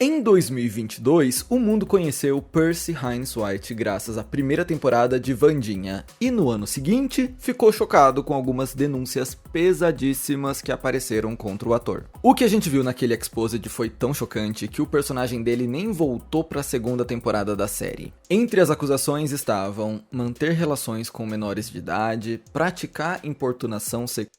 Em 2022, o mundo conheceu Percy Hynes White graças à primeira temporada de Wandinha, e no ano seguinte, ficou chocado com algumas denúncias pesadíssimas que apareceram contra o ator. O que a gente viu naquele exposed foi tão chocante que o personagem dele nem voltou para a segunda temporada da série. Entre as acusações estavam manter relações com menores de idade, praticar importunação sexual,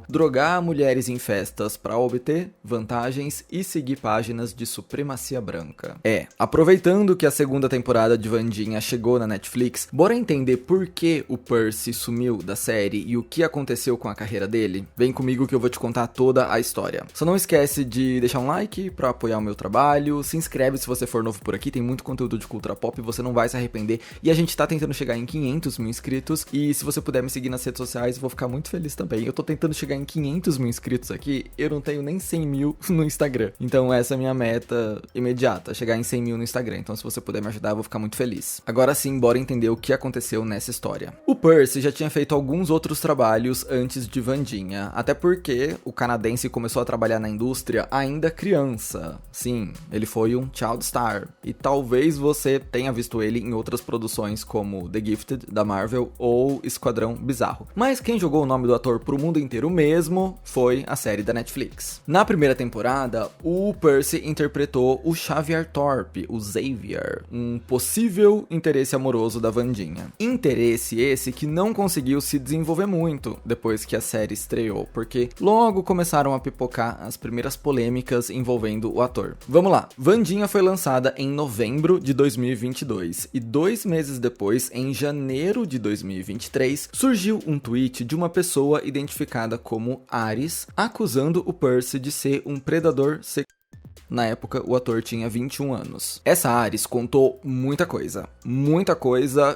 drogar mulheres em festas para obter vantagens e seguir páginas de supremacia branca. Aproveitando que a segunda temporada de Wandinha chegou na Netflix, bora entender por que o Percy sumiu da série e o que aconteceu com a carreira dele? Vem comigo que eu vou te contar toda a história. Só não esquece de deixar um like para apoiar o meu trabalho, se inscreve se você for novo por aqui, tem muito conteúdo de cultura pop, você não vai se arrepender, e a gente tá tentando chegar em 500 mil inscritos, e se você puder me seguir nas redes sociais, eu vou ficar muito feliz também. Eu tô tentando chegar em 500 mil inscritos aqui, eu não tenho nem 100 mil no Instagram. Então essa é a minha meta imediata, chegar em 100 mil no Instagram. Então se você puder me ajudar, eu vou ficar muito feliz. Agora sim, bora entender o que aconteceu nessa história. O Percy já tinha feito alguns outros trabalhos antes de Wandinha, até porque o canadense começou a trabalhar na indústria ainda criança. Sim, ele foi um child star. E talvez você tenha visto ele em outras produções como The Gifted, da Marvel, ou Esquadrão Bizarro. Mas quem jogou o nome do ator pro mundo inteiro mesmo foi a série da Netflix. Na primeira temporada, o Percy interpretou o Xavier Thorpe, o Xavier, um possível interesse amoroso da Wandinha. Interesse esse que não conseguiu se desenvolver muito depois que a série estreou, porque logo começaram a pipocar as primeiras polêmicas envolvendo o ator. Vamos lá, Wandinha foi lançada em novembro de 2022 e 2 meses depois, em janeiro de 2023, surgiu um tweet de uma pessoa identificada como Ares, acusando o Percy de ser um predador sexual. Na época, o ator tinha 21 anos. Essa Ares contou muita coisa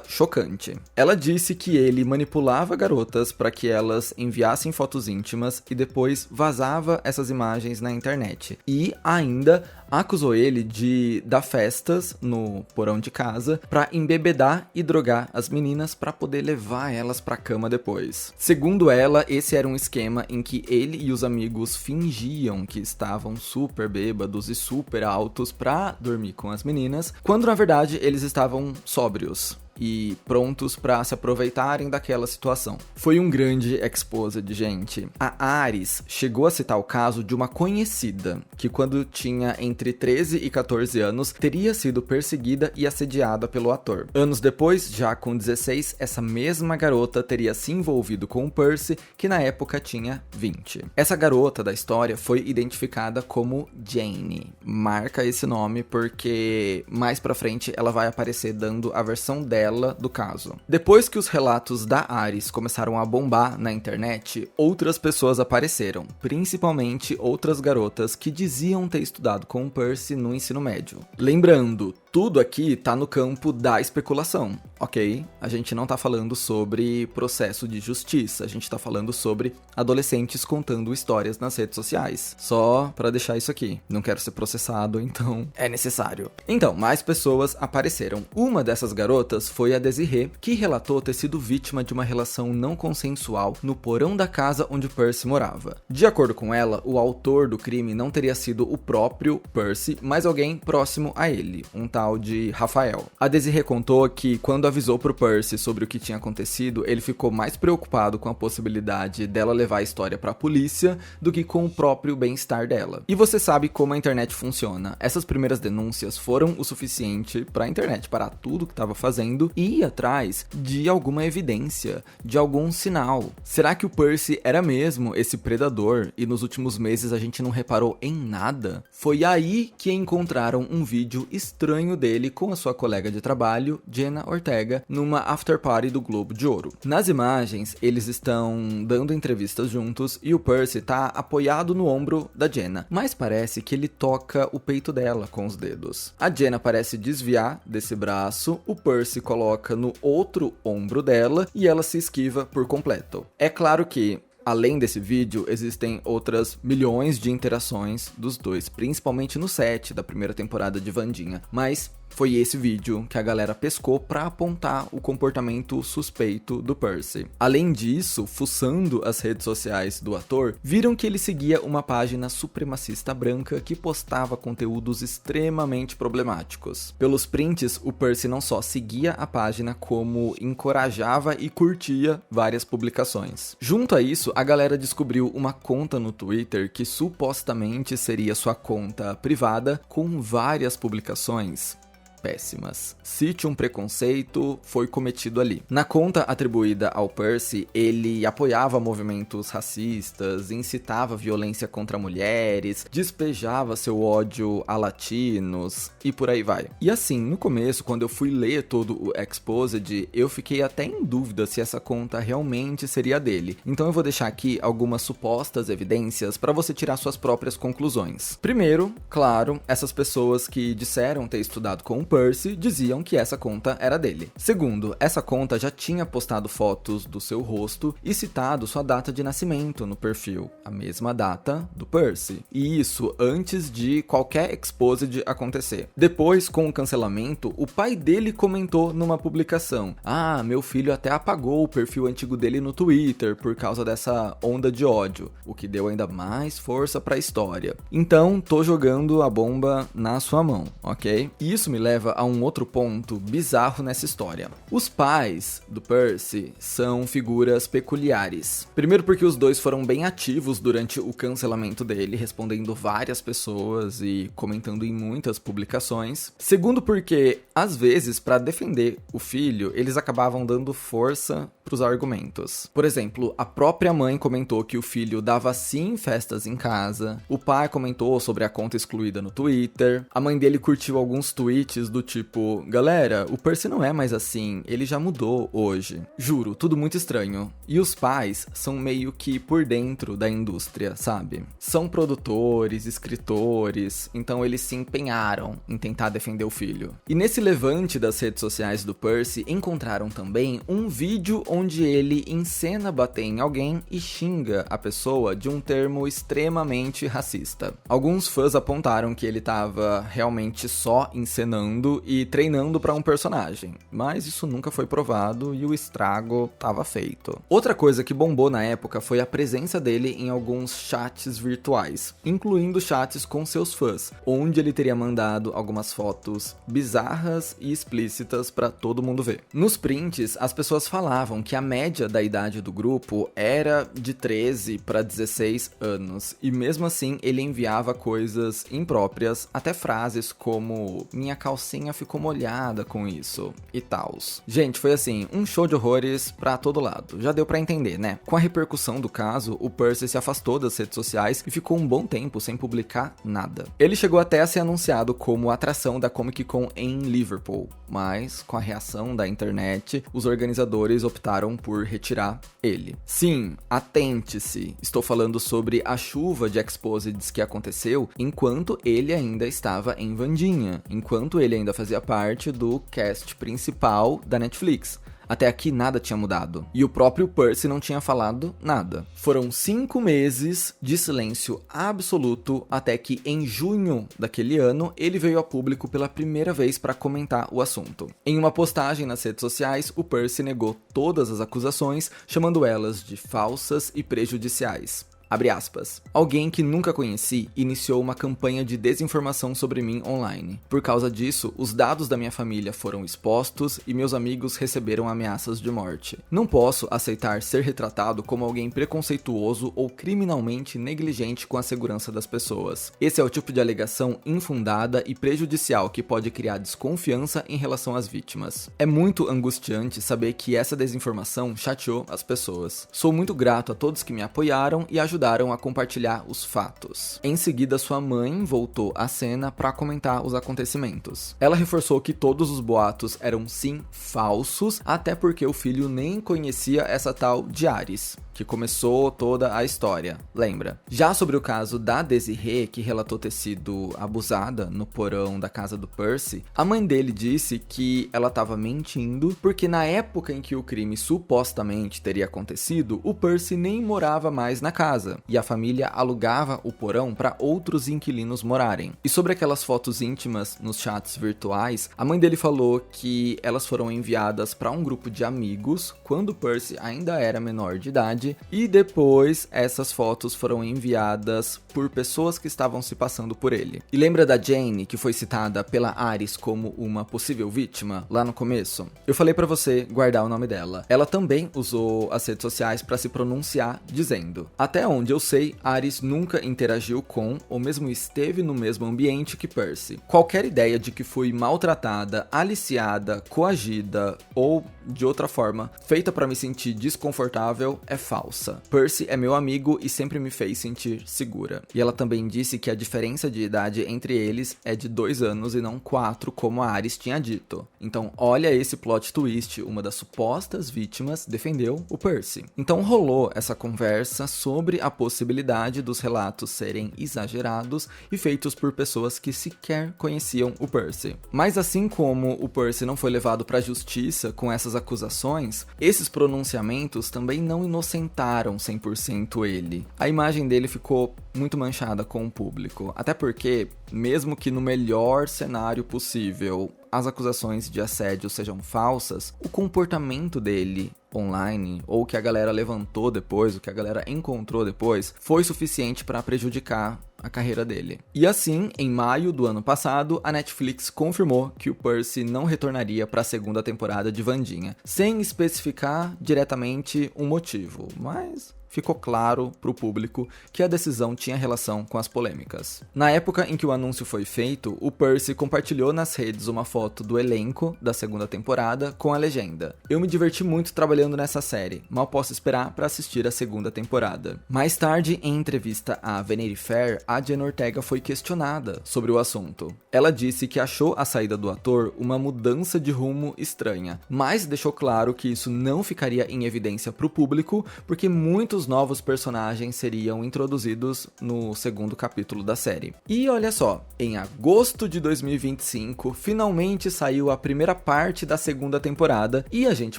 chocante. Ela disse que ele manipulava garotas para que elas enviassem fotos íntimas e depois vazava essas imagens na internet. E ainda acusou ele de dar festas no porão de casa para embebedar e drogar as meninas para poder levar elas para cama depois. Segundo ela, esse era um esquema em que ele e os amigos fingiam que estavam super bêbados e super altos para dormir com as meninas, quando na verdade eles estavam sóbrios e prontos para se aproveitarem daquela situação. Foi um grande exposed, gente. A Ares chegou a citar o caso de uma conhecida que, quando tinha entre 13 e 14 anos, teria sido perseguida e assediada pelo ator. Anos depois, já com 16, essa mesma garota teria se envolvido com o Percy, que na época tinha 20. Essa garota da história foi identificada como Jane. Marca esse nome porque mais pra frente ela vai aparecer dando a versão dela do caso. Depois que os relatos da Ares começaram a bombar na internet, outras pessoas apareceram, principalmente outras garotas que diziam ter estudado com o Percy no ensino médio. Lembrando, tudo aqui tá no campo da especulação, ok? A gente não tá falando sobre processo de justiça, a gente tá falando sobre adolescentes contando histórias nas redes sociais. Só pra deixar isso aqui. Não quero ser processado, então é necessário. Então, mais pessoas apareceram. Uma dessas garotas foi a Desiree, que relatou ter sido vítima de uma relação não consensual no porão da casa onde Percy morava. De acordo com ela, o autor do crime não teria sido o próprio Percy, mas alguém próximo a ele, um tal de Rafael. A Desiree contou que, quando avisou pro Percy sobre o que tinha acontecido, ele ficou mais preocupado com a possibilidade dela levar a história pra polícia do que com o próprio bem-estar dela. E você sabe como a internet funciona. Essas primeiras denúncias foram o suficiente pra internet parar tudo que estava fazendo e ir atrás de alguma evidência, de algum sinal. Será que o Percy era mesmo esse predador e nos últimos meses a gente não reparou em nada? Foi aí que encontraram um vídeo estranho dele com a sua colega de trabalho, Jenna Ortega, numa after party do Globo de Ouro. Nas imagens, eles estão dando entrevistas juntos e o Percy tá apoiado no ombro da Jenna, mas parece que ele toca o peito dela com os dedos. A Jenna parece desviar desse braço, o Percy coloca no outro ombro dela e ela se esquiva por completo. É claro que, além desse vídeo, existem outras milhões de interações dos dois, principalmente no set da primeira temporada de Wandinha, mas Foi esse vídeo que a galera pescou pra apontar o comportamento suspeito do Percy. Além disso, fuçando as redes sociais do ator, viram que ele seguia uma página supremacista branca que postava conteúdos extremamente problemáticos. Pelos prints, o Percy não só seguia a página, como encorajava e curtia várias publicações. Junto a isso, a galera descobriu uma conta no Twitter que supostamente seria sua conta privada, com várias publicações péssimas. Cite um preconceito foi cometido ali. Na conta atribuída ao Percy, ele apoiava movimentos racistas, incitava violência contra mulheres, despejava seu ódio a latinos e por aí vai. E assim, no começo, quando eu fui ler todo o Exposed, eu fiquei até em dúvida se essa conta realmente seria dele. Então eu vou deixar aqui algumas supostas evidências para você tirar suas próprias conclusões. Primeiro, claro, essas pessoas que disseram ter estudado com o Percy diziam que essa conta era dele. Segundo, essa conta já tinha postado fotos do seu rosto e citado sua data de nascimento no perfil, a mesma data do Percy. E isso antes de qualquer Exposed acontecer. Depois, com o cancelamento, o pai dele comentou numa publicação: "Ah, meu filho até apagou o perfil antigo dele no Twitter por causa dessa onda de ódio", o que deu ainda mais força pra história. Então, tô jogando a bomba na sua mão, ok? E isso me leva a um outro ponto bizarro nessa história. Os pais do Percy são figuras peculiares. Primeiro porque os dois foram bem ativos durante o cancelamento dele, respondendo várias pessoas e comentando em muitas publicações. Segundo porque, às vezes, para defender o filho, eles acabavam dando força pros argumentos. Por exemplo, a própria mãe comentou que o filho dava sim festas em casa, o pai comentou sobre a conta excluída no Twitter, a mãe dele curtiu alguns tweets do tipo: "Galera, o Percy não é mais assim, ele já mudou hoje". Juro, tudo muito estranho. E os pais são meio que por dentro da indústria, sabe? São produtores, escritores, então eles se empenharam em tentar defender o filho. E nesse levante das redes sociais do Percy, encontraram também um vídeo onde ele encena bater em alguém e xinga a pessoa de um termo extremamente racista. Alguns fãs apontaram que ele estava realmente só encenando e treinando para um personagem, mas isso nunca foi provado e o estrago estava feito. Outra coisa que bombou na época foi a presença dele em alguns chats virtuais, incluindo chats com seus fãs, onde ele teria mandado algumas fotos bizarras e explícitas para todo mundo ver. Nos prints, as pessoas falavam que a média da idade do grupo era de 13 para 16 anos, e mesmo assim ele enviava coisas impróprias, até frases como "minha calcinha ficou molhada com isso" e tals. Gente, foi assim, um show de horrores pra todo lado. Já deu pra entender, né? Com a repercussão do caso, o Percy se afastou das redes sociais e ficou um bom tempo sem publicar nada. Ele chegou até a ser anunciado como atração da Comic Con em Liverpool, mas com a reação da internet, os organizadores optaram por retirar ele. Sim, atente-se, estou falando sobre a chuva de Exposeds que aconteceu enquanto ele ainda estava em Vandinha, enquanto ele ainda fazia parte do cast principal da Netflix. Até aqui nada tinha mudado. E o próprio Percy não tinha falado nada. Foram 5 meses de silêncio absoluto até que em junho daquele ano ele veio a público pela primeira vez para comentar o assunto. Em uma postagem nas redes sociais, o Percy negou todas as acusações, chamando elas de falsas e prejudiciais. Abre aspas. "Alguém que nunca conheci iniciou uma campanha de desinformação sobre mim online. Por causa disso, os dados da minha família foram expostos e meus amigos receberam ameaças de morte. Não posso aceitar ser retratado como alguém preconceituoso ou criminalmente negligente com a segurança das pessoas. Esse é o tipo de alegação infundada e prejudicial que pode criar desconfiança em relação às vítimas. É muito angustiante saber que essa desinformação chateou as pessoas. Sou muito grato a todos que me apoiaram e ajudaram a compartilhar os fatos." Em seguida, sua mãe voltou à cena para comentar os acontecimentos. Ela reforçou que todos os boatos eram sim falsos, até porque o filho nem conhecia essa tal de Ares, que começou toda a história, lembra? Já sobre o caso da Desiree, que relatou ter sido abusada no porão da casa do Percy, a mãe dele disse que ela estava mentindo porque na época em que o crime supostamente teria acontecido, o Percy nem morava mais na casa e a família alugava o porão para outros inquilinos morarem. E sobre aquelas fotos íntimas nos chats virtuais, a mãe dele falou que elas foram enviadas para um grupo de amigos quando Percy ainda era menor de idade e depois essas fotos foram enviadas por pessoas que estavam se passando por ele. E lembra da Jane, que foi citada pela Aris como uma possível vítima lá no começo? Eu falei pra você guardar o nome dela. Ela também usou as redes sociais pra se pronunciar, dizendo: até onde eu sei, Aris nunca interagiu com ou mesmo esteve no mesmo ambiente que Percy. Qualquer ideia de que fui maltratada, aliciada, coagida ou de outra forma feita pra me sentir desconfortável é falsa. Percy é meu amigo e sempre me fez sentir segura. E ela também disse que a diferença de idade entre eles é de 2 anos e não 4, como a Aris tinha dito. Então olha esse plot twist, uma das supostas vítimas defendeu o Percy. Então rolou essa conversa sobre a possibilidade dos relatos serem exagerados e feitos por pessoas que sequer conheciam o Percy. Mas assim como o Percy não foi levado pra justiça com essas acusações, esses pronunciamentos também não inocentaram 100% ele. A imagem dele ficou muito manchada com o público, até porque, mesmo que no melhor cenário possível as acusações de assédio sejam falsas, o comportamento dele online, ou o que a galera levantou depois, o que a galera encontrou depois, foi suficiente para prejudicar a carreira dele. E assim, em maio do ano passado, a Netflix confirmou que o Percy não retornaria para a segunda temporada de Wandinha, sem especificar diretamente um motivo, mas ficou claro para o público que a decisão tinha relação com as polêmicas. Na época em que o anúncio foi feito, o Percy compartilhou nas redes uma foto do elenco da segunda temporada com a legenda: eu me diverti muito trabalhando nessa série, mal posso esperar para assistir a segunda temporada. Mais tarde, em entrevista à Vanity Fair, a Jenna Ortega foi questionada sobre o assunto. Ela disse que achou a saída do ator uma mudança de rumo estranha, mas deixou claro que isso não ficaria em evidência para o público, porque muitos novos personagens seriam introduzidos no segundo capítulo da série. E olha só, em agosto de 2025, finalmente saiu a primeira parte da segunda temporada e a gente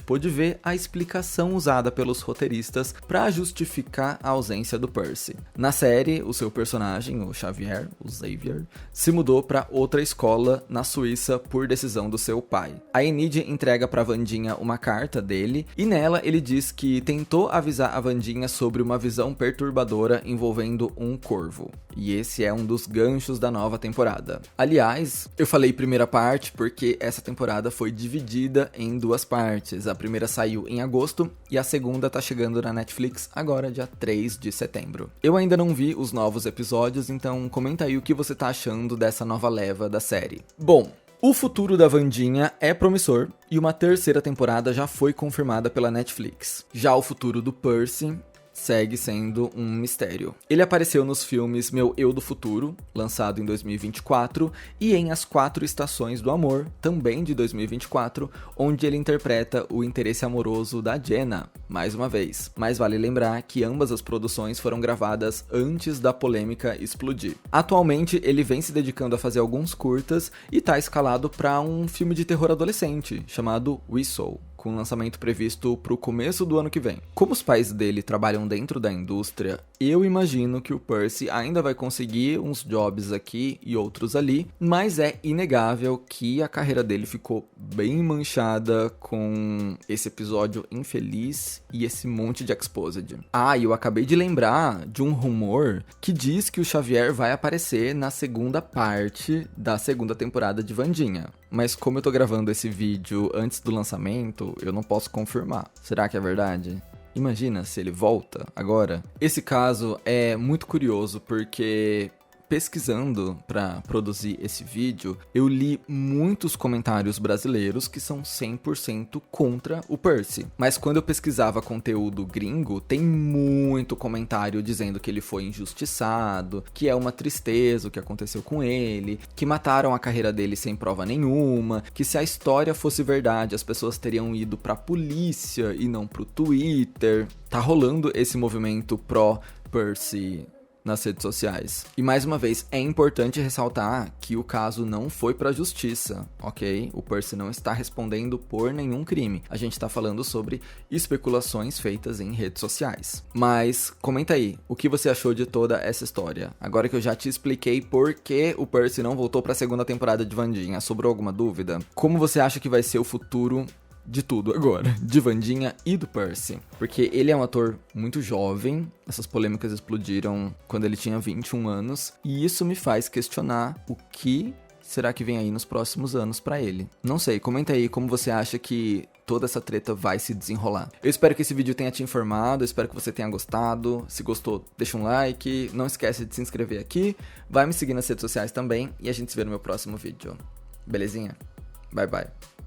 pôde ver a explicação usada pelos roteiristas para justificar a ausência do Percy. Na série, o seu personagem, o Xavier, se mudou para outra escola na Suíça por decisão do seu pai. A Enid entrega para Wandinha uma carta dele e nela ele diz que tentou avisar a Wandinha sobre uma visão perturbadora envolvendo um corvo. E esse é um dos ganchos da nova temporada. Aliás, eu falei primeira parte porque essa temporada foi dividida em 2 partes. A primeira saiu em agosto e a segunda tá chegando na Netflix agora, dia 3 de setembro. Eu ainda não vi os novos episódios, então comenta aí o que você tá achando dessa nova leva da série. Bom, o futuro da Wandinha é promissor e uma terceira temporada já foi confirmada pela Netflix. Já o futuro do Percy segue sendo um mistério. Ele apareceu nos filmes Meu Eu do Futuro, lançado em 2024, e em As 4 Estações do Amor, também de 2024, onde ele interpreta o interesse amoroso da Jenna, mais uma vez. Mas vale lembrar que ambas as produções foram gravadas antes da polêmica explodir. Atualmente, ele vem se dedicando a fazer alguns curtas e tá escalado para um filme de terror adolescente, chamado Whistle, com lançamento previsto para o começo do ano que vem. Como os pais dele trabalham dentro da indústria, eu imagino que o Percy ainda vai conseguir uns jobs aqui e outros ali, mas é inegável que a carreira dele ficou bem manchada com esse episódio infeliz e esse monte de exposed. Ah, e eu acabei de lembrar de um rumor que diz que o Xavier vai aparecer na segunda parte da segunda temporada de Wandinha. Mas como eu tô gravando esse vídeo antes do lançamento, eu não posso confirmar. Será que é verdade? Imagina se ele volta agora. Esse caso é muito curioso porque pesquisando para produzir esse vídeo, eu li muitos comentários brasileiros que são 100% contra o Percy. Mas quando eu pesquisava conteúdo gringo, tem muito comentário dizendo que ele foi injustiçado, que é uma tristeza o que aconteceu com ele, que mataram a carreira dele sem prova nenhuma, que se a história fosse verdade, as pessoas teriam ido pra polícia e não pro Twitter. Tá rolando esse movimento pró-Percy nas redes sociais. E mais uma vez, é importante ressaltar que o caso não foi pra justiça, ok? O Percy não está respondendo por nenhum crime. A gente tá falando sobre especulações feitas em redes sociais. Mas, comenta aí, o que você achou de toda essa história? Agora que eu já te expliquei por que o Percy não voltou pra segunda temporada de Wandinha, sobrou alguma dúvida? Como você acha que vai ser o futuro de tudo agora, de Wandinha e do Percy? Porque ele é um ator muito jovem, essas polêmicas explodiram quando ele tinha 21 anos, e isso me faz questionar o que será que vem aí nos próximos anos pra ele. Não sei, comenta aí como você acha que toda essa treta vai se desenrolar. Eu espero que esse vídeo tenha te informado, eu espero que você tenha gostado. Se gostou, deixa um like, não esquece de se inscrever aqui, vai me seguir nas redes sociais também, e a gente se vê no meu próximo vídeo. Belezinha? Bye, bye.